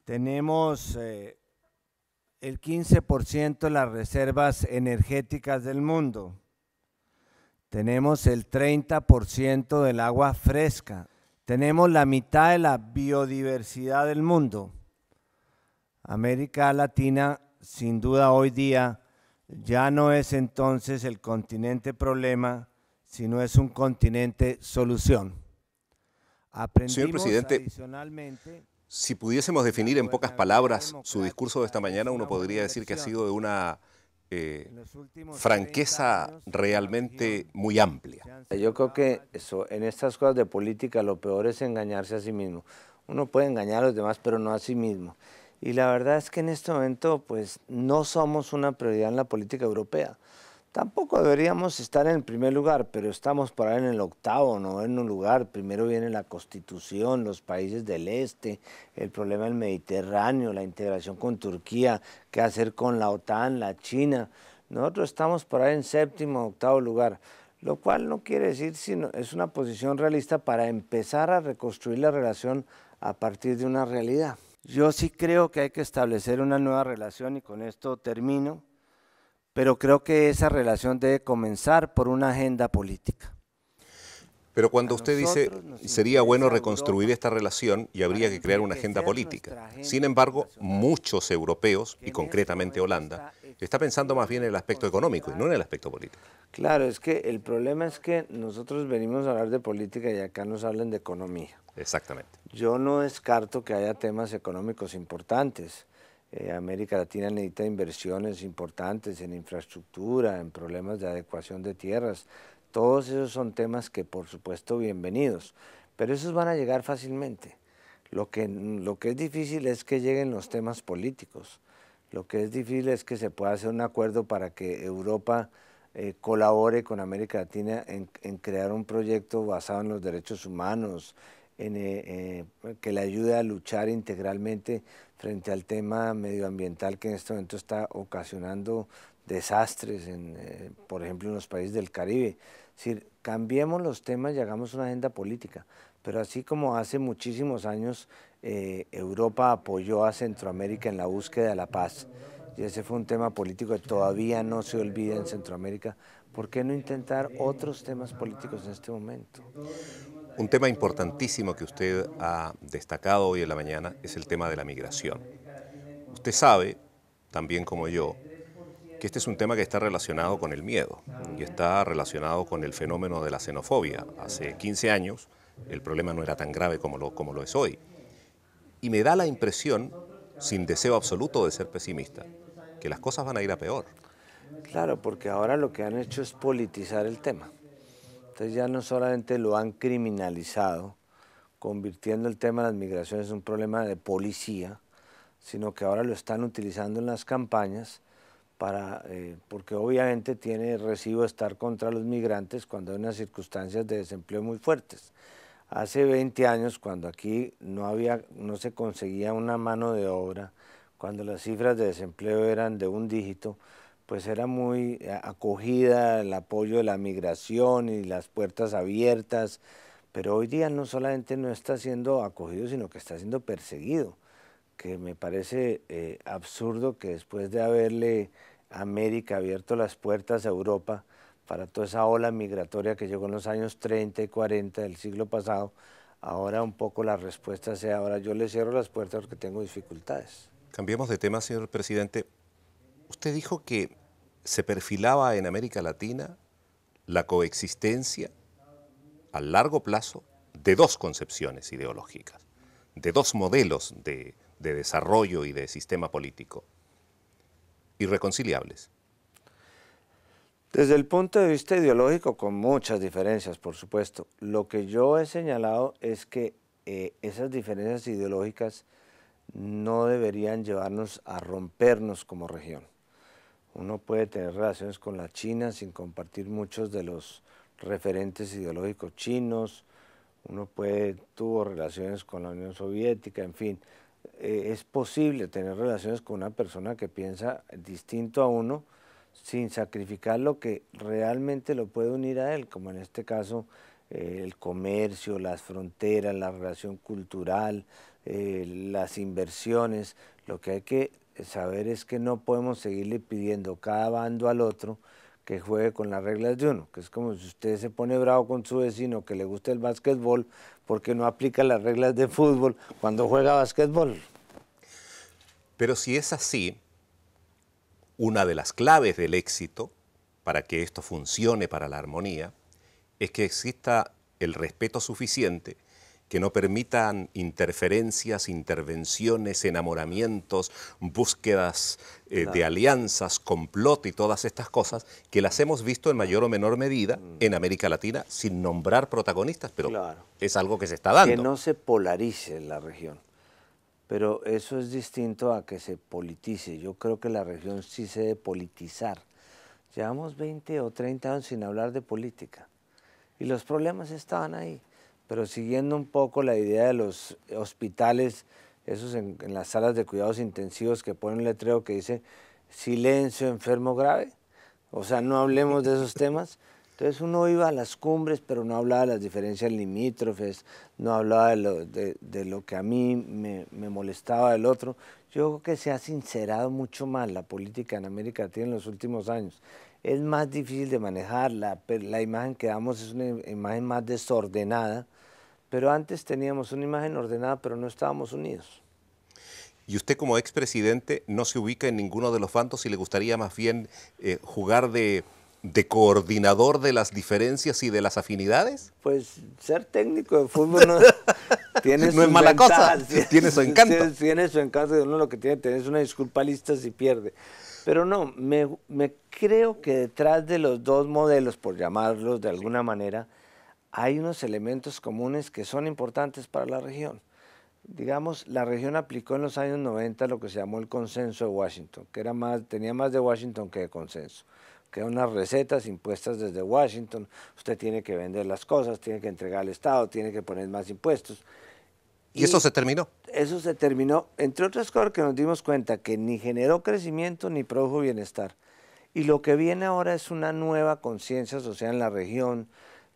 Tenemos el 15% de las reservas energéticas del mundo. Tenemos el 30% del agua fresca. Tenemos la mitad de la biodiversidad del mundo. América Latina, sin duda hoy día, ya no es entonces el continente problema, sino es un continente solución. Señor Aprendimos presidente, adicionalmente si pudiésemos que la definir en pocas gobernabilidad palabras su discurso de esta democrática es mañana, uno una buena podría decir que ha sido inversión. de una En los últimos 30 franqueza años, la realmente región muy amplia. se han Yo creo sembrado que más. en estas cosas de política lo peor es engañarse a sí mismo. Uno puede engañar a los demás, pero no a sí mismo. Y la verdad es que en este momento pues no somos una prioridad en la política europea. Tampoco deberíamos estar en el primer lugar, pero estamos por ahí en el octavo, noveno lugar. Primero viene la Constitución, los países del este, el problema del Mediterráneo, la integración con Turquía, qué hacer con la OTAN, la China. Nosotros estamos por ahí en séptimo, octavo lugar, lo cual no quiere decir, sino es una posición realista para empezar a reconstruir la relación a partir de una realidad. Yo sí creo que hay que establecer una nueva relación y con esto termino, pero creo que esa relación debe comenzar por una agenda política. Pero A cuando usted dice nosotros nos sería bueno interesa reconstruir Europa esta relación y para habría que crear una agenda enriquecer política. nuestra Sin agenda embargo, internacional, muchos europeos, que y en este concretamente momento Holanda, está está pensando más bien en el excesivamente aspecto económico y no en concentrada. el aspecto político. Claro, es que el problema es que nosotros venimos a hablar de política y acá nos hablan de economía. Exactamente. Yo no descarto que haya temas económicos importantes. América Latina necesita inversiones importantes en infraestructura, en problemas de adecuación de tierras. Todos esos son temas que, por supuesto, bienvenidos, pero esos van a llegar fácilmente. Lo que es difícil es que lleguen los temas políticos. Lo que es difícil es que se pueda hacer un acuerdo para que Europa colabore con América Latina en crear un proyecto basado en los derechos humanos, que le ayude a luchar integralmente frente al tema medioambiental que en este momento está ocasionando desastres, por ejemplo, en los países del Caribe. Es decir, cambiemos los temas y hagamos una agenda política. Pero así como hace muchísimos años Europa apoyó a Centroamérica en la búsqueda de la paz, y ese fue un tema político que todavía no se olvida en Centroamérica, ¿por qué no intentar otros temas políticos en este momento? Un tema importantísimo que usted ha destacado hoy en la mañana es el tema de la migración. Usted sabe, también como yo, que este es un tema que está relacionado con el miedo y está relacionado con el fenómeno de la xenofobia. Hace 15 años el problema no era tan grave como lo es hoy. Y me da la impresión, sin deseo absoluto de ser pesimista, que las cosas van a ir a peor. Claro, porque ahora lo que han hecho es politizar el tema. Entonces ya no solamente lo han criminalizado, convirtiendo el tema de las migraciones en un problema de policía, sino que ahora lo están utilizando en las campañas porque obviamente tiene recibo estar contra los migrantes cuando hay unas circunstancias de desempleo muy fuertes. Hace 20 años, cuando aquí no se conseguía una mano de obra, cuando las cifras de desempleo eran de un dígito, pues era muy acogida el apoyo de la migración y las puertas abiertas, pero hoy día no solamente no está siendo acogido, sino que está siendo perseguido, que me parece absurdo que después de haberle América abierto las puertas a Europa para toda esa ola migratoria que llegó en los años 30 y 40 del siglo pasado, ahora un poco la respuesta sea, ahora yo le cierro las puertas porque tengo dificultades. Cambiemos de tema, señor presidente. Usted dijo que se perfilaba en América Latina la coexistencia a largo plazo de dos concepciones ideológicas, de dos modelos de desarrollo y de sistema político, irreconciliables. Desde el punto de vista ideológico, con muchas diferencias, por supuesto, lo que yo he señalado es que esas diferencias ideológicas no deberían llevarnos a rompernos como región. Uno puede tener relaciones con la China sin compartir muchos de los referentes ideológicos chinos, tuvo relaciones con la Unión Soviética, en fin, es posible tener relaciones con una persona que piensa distinto a uno sin sacrificar lo que realmente lo puede unir a él, como en este caso el comercio, las fronteras, la relación cultural, las inversiones. Lo que hay que saber es que no podemos seguirle pidiendo cada bando al otro que juegue con las reglas de uno, que es como si usted se pone bravo con su vecino que le gusta el básquetbol porque no aplica las reglas de fútbol cuando juega básquetbol. Pero si es así, una de las claves del éxito para que esto funcione para la armonía es que exista el respeto suficiente que no permitan interferencias, intervenciones, enamoramientos, búsquedas de alianzas, complot y todas estas cosas que las hemos visto en mayor o menor medida en América Latina sin nombrar protagonistas, pero es algo que se está dando. Que no se polarice la región, pero eso es distinto a que se politice. Yo creo que la región sí se debe politizar. Llevamos 20 o 30 años sin hablar de política y los problemas estaban ahí. Pero siguiendo un poco la idea de los hospitales, esos en las salas de cuidados intensivos que ponen un letrero que dice silencio, enfermo grave, o sea, no hablemos de esos temas. Entonces uno iba a las cumbres, pero no hablaba de las diferencias limítrofes, no hablaba de lo que a mí me molestaba del otro. Yo creo que se ha sincerado mucho más la política en América Latina en los últimos años. Es más difícil de manejar, la imagen que damos es una imagen más desordenada, pero antes teníamos una imagen ordenada, pero no estábamos unidos. ¿Y usted como expresidente no se ubica en ninguno de los bandos y le gustaría más bien jugar de coordinador de las diferencias y de las afinidades? Pues ser técnico de fútbol no, tiene no es mala cosa, tiene su encanto. Tiene su encanto, uno lo que tiene que tener es una disculpa lista si pierde. Pero no, me creo que detrás de los dos modelos, por llamarlos de alguna manera, hay unos elementos comunes que son importantes para la región. Digamos, la región aplicó en los años 90 lo que se llamó el consenso de Washington, que tenía más de Washington que de consenso, que eran unas recetas impuestas desde Washington. Usted tiene que vender las cosas, tiene que entregar al Estado, tiene que poner más impuestos. ¿Y eso se terminó? Eso se terminó, entre otras cosas que nos dimos cuenta que ni generó crecimiento ni produjo bienestar. Y lo que viene ahora es una nueva conciencia social en la región,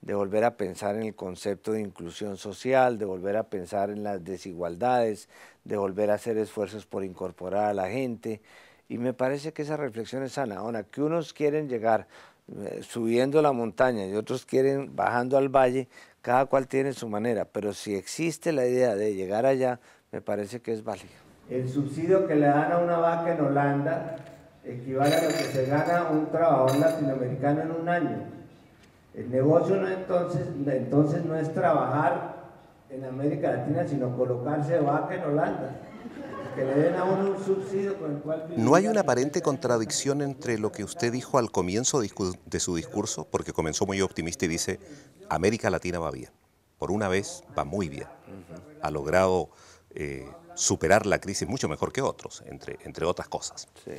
de volver a pensar en el concepto de inclusión social, de volver a pensar en las desigualdades, de volver a hacer esfuerzos por incorporar a la gente. Y me parece que esa reflexión es sana. Ahora, que unos quieren llegar subiendo la montaña y otros quieren bajando al valle, cada cual tiene su manera, pero si existe la idea de llegar allá, me parece que es válido. El subsidio que le dan a una vaca en Holanda equivale a lo que se gana un trabajador latinoamericano en un año. El negocio no entonces no es trabajar en América Latina, sino colocarse de vaca en Holanda. Que le den a uno un subsidio con el cual... ¿No hay una aparente contradicción entre lo que usted dijo al comienzo de su discurso? Porque comenzó muy optimista y dice, América Latina va bien. Por una vez va muy bien. Ha logrado superar la crisis mucho mejor que otros, entre otras cosas. Sí.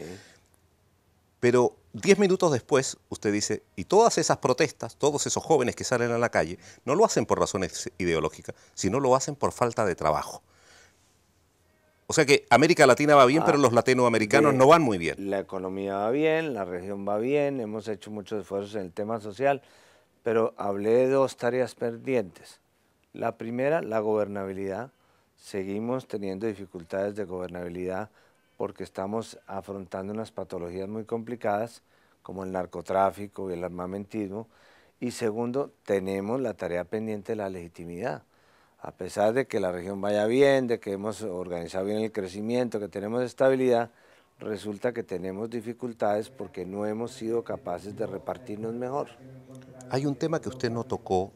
Pero 10 minutos después usted dice, y todas esas protestas, todos esos jóvenes que salen a la calle, no lo hacen por razones ideológicas, sino lo hacen por falta de trabajo. O sea que América Latina va bien, pero los latinoamericanos no van muy bien. La economía va bien, la región va bien, hemos hecho muchos esfuerzos en el tema social, pero hablé de dos tareas pendientes. La primera, la gobernabilidad. Seguimos teniendo dificultades de gobernabilidad porque estamos afrontando unas patologías muy complicadas como el narcotráfico y el armamentismo. Y segundo, tenemos la tarea pendiente de la legitimidad. A pesar de que la región vaya bien, de que hemos organizado bien el crecimiento, que tenemos estabilidad, resulta que tenemos dificultades porque no hemos sido capaces de repartirnos mejor. Hay un tema que usted no tocó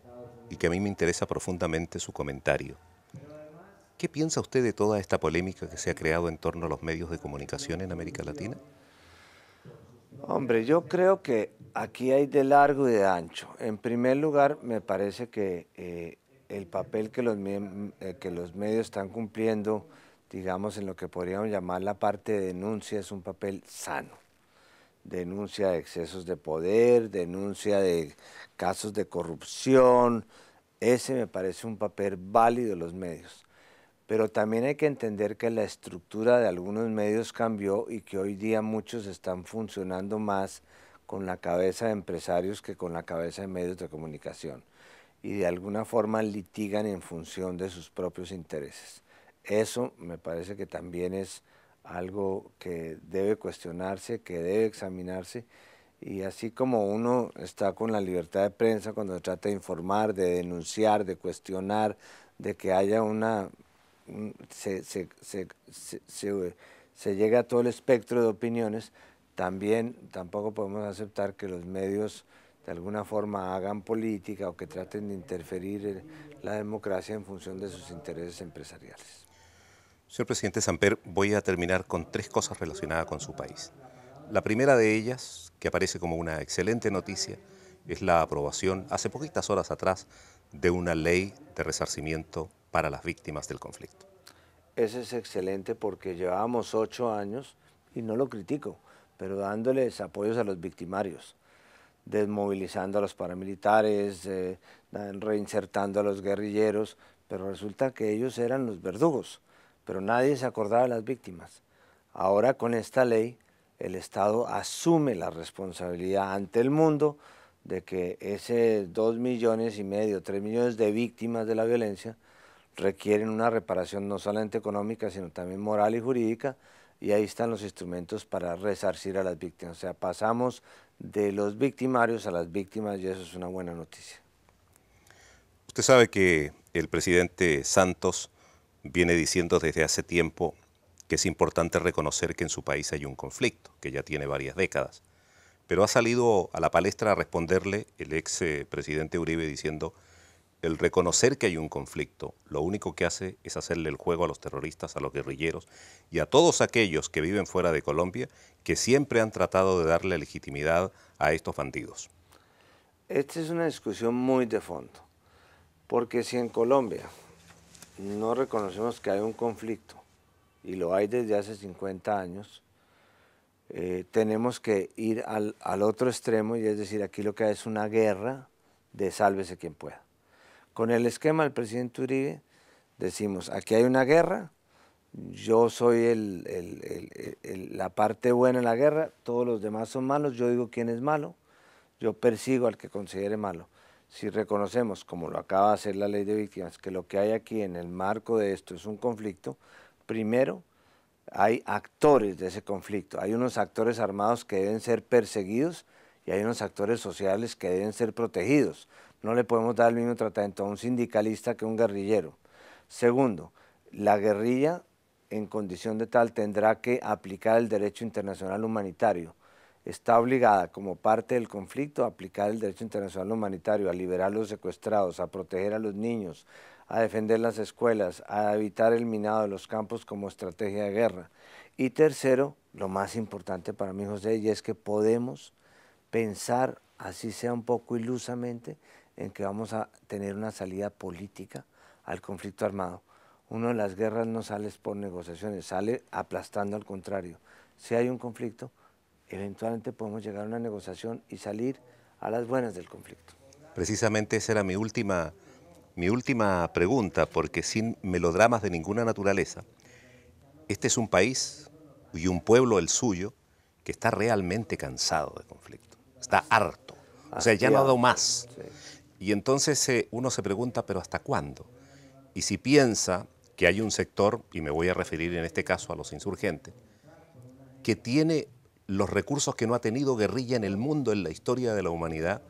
y que a mí me interesa profundamente su comentario. ¿Qué piensa usted de toda esta polémica que se ha creado en torno a los medios de comunicación en América Latina? Hombre, yo creo que aquí hay de largo y de ancho. En primer lugar, me parece que el papel que los medios están cumpliendo, digamos, en lo que podríamos llamar la parte de denuncia, es un papel sano. Denuncia de excesos de poder, denuncia de casos de corrupción. Ese me parece un papel válido de los medios. Pero también hay que entender que la estructura de algunos medios cambió y que hoy día muchos están funcionando más con la cabeza de empresarios que con la cabeza de medios de comunicación. Y de alguna forma litigan en función de sus propios intereses. Eso me parece que también es algo que debe cuestionarse, que debe examinarse, y así como uno está con la libertad de prensa cuando trata de informar, de denunciar, de cuestionar, de que haya se llega a todo el espectro de opiniones, también tampoco podemos aceptar que los medios de alguna forma hagan política o que traten de interferir en la democracia en función de sus intereses empresariales. Señor presidente Samper, voy a terminar con 3 cosas relacionadas con su país. La primera de ellas, que aparece como una excelente noticia, es la aprobación, hace poquitas horas atrás, de una ley de resarcimiento para las víctimas del conflicto. Ese es excelente porque llevábamos 8 años, y no lo critico, pero dándoles apoyos a los victimarios, desmovilizando a los paramilitares, reinsertando a los guerrilleros, pero resulta que ellos eran los verdugos, pero nadie se acordaba de las víctimas. Ahora con esta ley el Estado asume la responsabilidad ante el mundo de que ese 2,5 millones, 3 millones de víctimas de la violencia requieren una reparación no solamente económica, sino también moral y jurídica, y ahí están los instrumentos para resarcir a las víctimas. O sea, pasamos de los victimarios a las víctimas y eso es una buena noticia. Usted sabe que el presidente Santos viene diciendo desde hace tiempo que es importante reconocer que en su país hay un conflicto, que ya tiene varias décadas. Pero ha salido a la palestra a responderle el ex presidente Uribe diciendo: el reconocer que hay un conflicto, lo único que hace es hacerle el juego a los terroristas, a los guerrilleros y a todos aquellos que viven fuera de Colombia, que siempre han tratado de darle legitimidad a estos bandidos. Esta es una discusión muy de fondo, porque si en Colombia no reconocemos que hay un conflicto, y lo hay desde hace 50 años, tenemos que ir al otro extremo, y es decir, aquí lo que hay es una guerra de sálvese quien pueda. Con el esquema del presidente Uribe decimos, aquí hay una guerra, yo soy la parte buena en la guerra, todos los demás son malos, yo digo quién es malo, yo persigo al que considere malo. Si reconocemos, como lo acaba de hacer la ley de víctimas, que lo que hay aquí en el marco de esto es un conflicto, primero hay actores de ese conflicto, hay unos actores armados que deben ser perseguidos y hay unos actores sociales que deben ser protegidos. No le podemos dar el mismo tratamiento a un sindicalista que a un guerrillero. Segundo, la guerrilla en condición de tal tendrá que aplicar el derecho internacional humanitario. Está obligada como parte del conflicto a aplicar el derecho internacional humanitario, a liberar a los secuestrados, a proteger a los niños, a defender las escuelas, a evitar el minado de los campos como estrategia de guerra. Y tercero, lo más importante para mí, José, y es que podemos pensar, así sea un poco ilusamente, en que vamos a tener una salida política al conflicto armado. Una de las guerras no sale por negociaciones, sale aplastando al contrario. Si hay un conflicto, eventualmente podemos llegar a una negociación y salir a las buenas del conflicto. Precisamente esa era mi última pregunta, porque sin melodramas de ninguna naturaleza, este es un país y un pueblo, el suyo, que está realmente cansado de conflicto, está harto, o sea, ya no ha dado más. Sí. Y entonces uno se pregunta, ¿pero hasta cuándo? Y si piensa que hay un sector, y me voy a referir en este caso a los insurgentes, que tiene los recursos que no ha tenido guerrilla en el mundo, en la historia de la humanidad,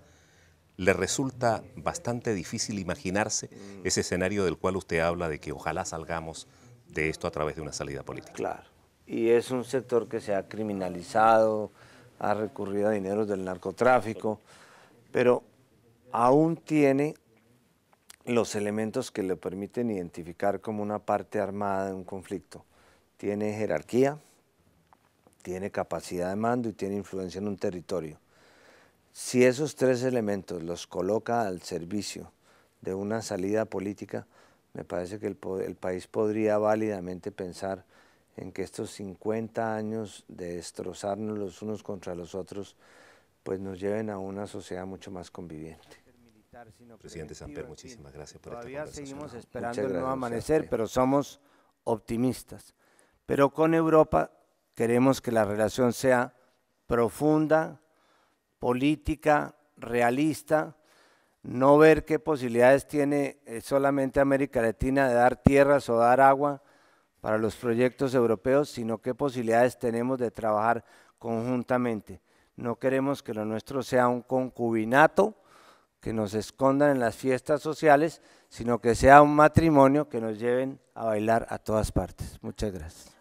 le resulta bastante difícil imaginarse ese escenario del cual usted habla de que ojalá salgamos de esto a través de una salida política. Claro, y es un sector que se ha criminalizado, ha recurrido a dineros del narcotráfico, pero aún tiene los elementos que le permiten identificar como una parte armada de un conflicto. Tiene jerarquía, tiene capacidad de mando y tiene influencia en un territorio. Si esos 3 elementos los coloca al servicio de una salida política, me parece que el país podría válidamente pensar en que estos 50 años de destrozarnos los unos contra los otros, pues nos lleven a una sociedad mucho más conviviente. Presidente Samper, muchísimas gracias por esta Todavía conversación. seguimos esperando el nuevo gracias, amanecer, sí. pero somos optimistas. Pero con Europa queremos que la relación sea profunda, política, realista, no ver qué posibilidades tiene solamente América Latina de dar tierras o dar agua, para los proyectos europeos, sino qué posibilidades tenemos de trabajar conjuntamente. No queremos que lo nuestro sea un concubinato, que nos escondan en las fiestas sociales, sino que sea un matrimonio que nos lleven a bailar a todas partes. Muchas gracias.